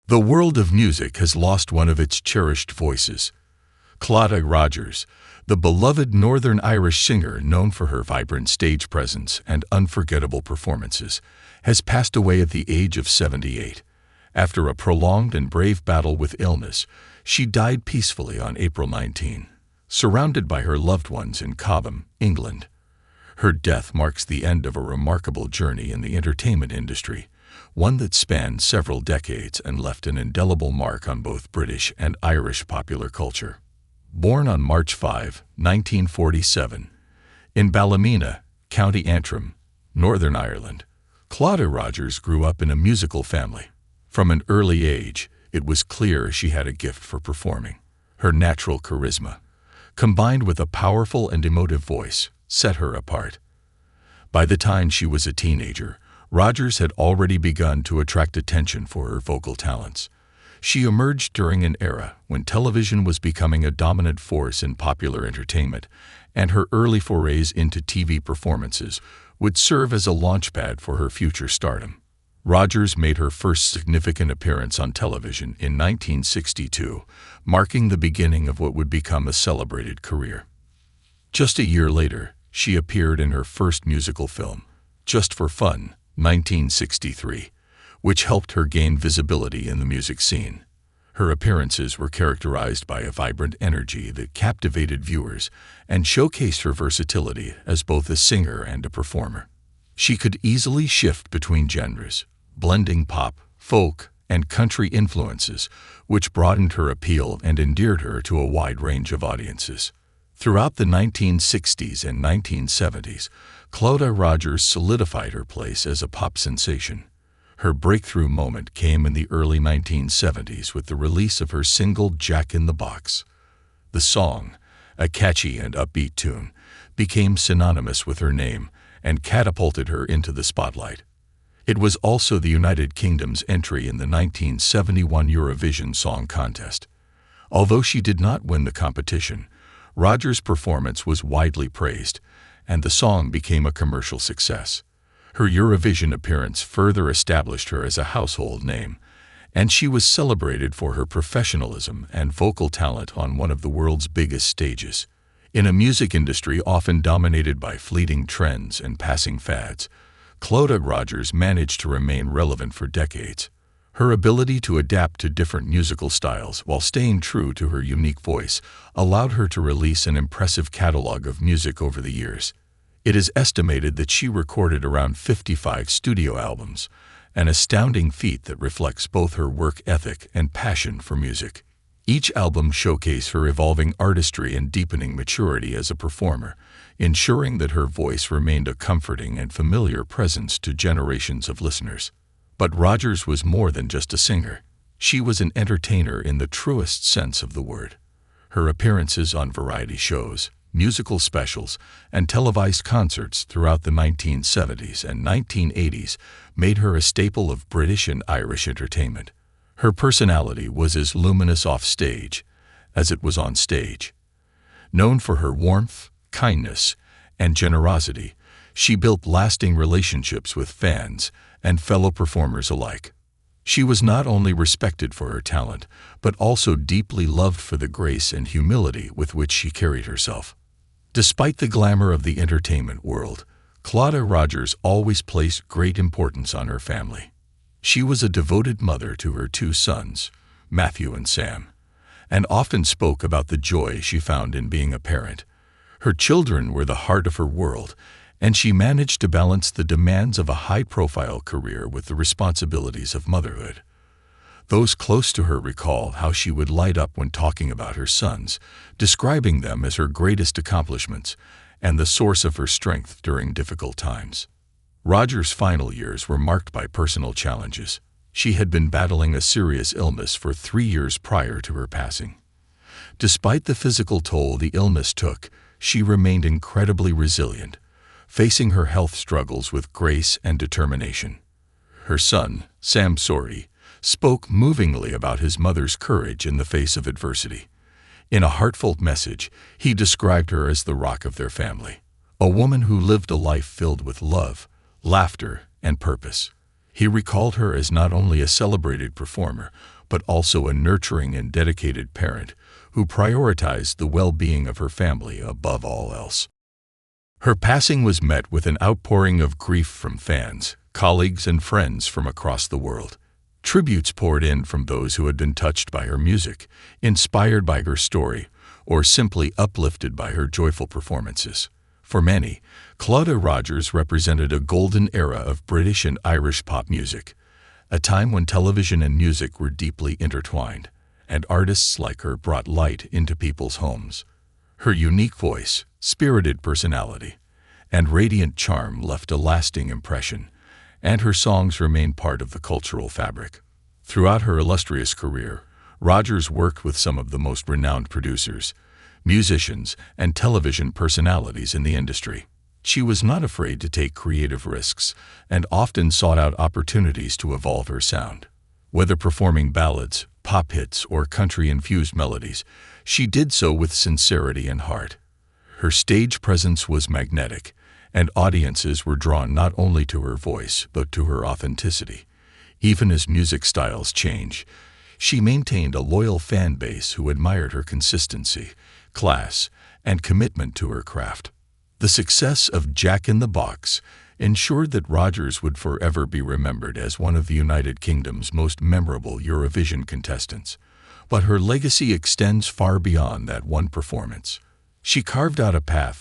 The world of music has lost one of its cherished voices. Clodagh Rogers, the beloved Northern Irish singer known for her vibrant stage presence and unforgettable performances, has passed away at the age of 78. After a prolonged and brave battle with illness, she died peacefully on April 19, surrounded by her loved ones in Cobham, England. Her death marks the end of a remarkable journey in the entertainment industry, one that spanned several decades and left an indelible mark on both British and Irish popular culture. Born on March 5, 1947, in Ballymena, County Antrim, Northern Ireland, Clodagh Rogers grew up in a musical family. From an early age, it was clear she had a gift for performing. Her natural charisma, combined with a powerful and emotive voice, set her apart. By the time she was a teenager, Rogers had already begun to attract attention for her vocal talents. She emerged during an era when television was becoming a dominant force in popular entertainment, and her early forays into TV performances would serve as a launchpad for her future stardom. Rogers made her first significant appearance on television in 1962, marking the beginning of what would become a celebrated career. Just a year later, she appeared in her first musical film, Just for Fun, 1963, which helped her gain visibility in the music scene. Her appearances were characterized by a vibrant energy that captivated viewers and showcased her versatility as both a singer and a performer. She could easily shift between genres, blending pop, folk, and country influences, which broadened her appeal and endeared her to a wide range of audiences. Throughout the 1960s and 1970s, Clodagh Rogers solidified her place as a pop sensation. Her breakthrough moment came in the early 1970s with the release of her single Jack in the Box. The song, a catchy and upbeat tune, became synonymous with her name and catapulted her into the spotlight. It was also the United Kingdom's entry in the 1971 Eurovision Song Contest. Although she did not win the competition, Rogers' performance was widely praised, and the song became a commercial success. Her Eurovision appearance further established her as a household name, and she was celebrated for her professionalism and vocal talent on one of the world's biggest stages. In a music industry often dominated by fleeting trends and passing fads, Clodagh Rogers managed to remain relevant for decades. Her ability to adapt to different musical styles while staying true to her unique voice allowed her to release an impressive catalog of music over the years. It is estimated that she recorded around 55 studio albums, an astounding feat that reflects both her work ethic and passion for music. Each album showcased her evolving artistry and deepening maturity as a performer, ensuring that her voice remained a comforting and familiar presence to generations of listeners. But Rogers was more than just a singer. She was an entertainer in the truest sense of the word. Her appearances on variety shows, musical specials, and televised concerts throughout the 1970s and 1980s made her a staple of British and Irish entertainment. Her personality was as luminous off stage as it was on stage. Known for her warmth, kindness, and generosity, she built lasting relationships with fans and fellow performers alike. She was not only respected for her talent, but also deeply loved for the grace and humility with which she carried herself. Despite the glamour of the entertainment world, Clodagh Rogers always placed great importance on her family. She was a devoted mother to her two sons, Matthew and Sam, and often spoke about the joy she found in being a parent. Her children were the heart of her world, and she managed to balance the demands of a high-profile career with the responsibilities of motherhood. Those close to her recall how she would light up when talking about her sons, describing them as her greatest accomplishments and the source of her strength during difficult times. Rogers' final years were marked by personal challenges. She had been battling a serious illness for 3 years prior to her passing. Despite the physical toll the illness took, she remained incredibly resilient, facing her health struggles with grace and determination. Her son, Sam Sorey, spoke movingly about his mother's courage in the face of adversity. In a heartfelt message, he described her as the rock of their family, a woman who lived a life filled with love, laughter, and purpose. He recalled her as not only a celebrated performer, but also a nurturing and dedicated parent who prioritized the well-being of her family above all else. Her passing was met with an outpouring of grief from fans, colleagues, and friends from across the world. Tributes poured in from those who had been touched by her music, inspired by her story, or simply uplifted by her joyful performances. For many, Claudia Rogers represented a golden era of British and Irish pop music, a time when television and music were deeply intertwined, and artists like her brought light into people's homes. Her unique voice, spirited personality, and radiant charm left a lasting impression, and her songs remain part of the cultural fabric. Throughout her illustrious career, Rogers worked with some of the most renowned producers, musicians, and television personalities in the industry. She was not afraid to take creative risks and often sought out opportunities to evolve her sound. Whether performing ballads, pop hits, or country-infused melodies, she did so with sincerity and heart. Her stage presence was magnetic, and audiences were drawn not only to her voice but to her authenticity. Even as music styles change, she maintained a loyal fan base who admired her consistency, class, and commitment to her craft. The success of Jack in the Box ensured that Rogers would forever be remembered as one of the United Kingdom's most memorable Eurovision contestants. But her legacy extends far beyond that one performance. She carved out a path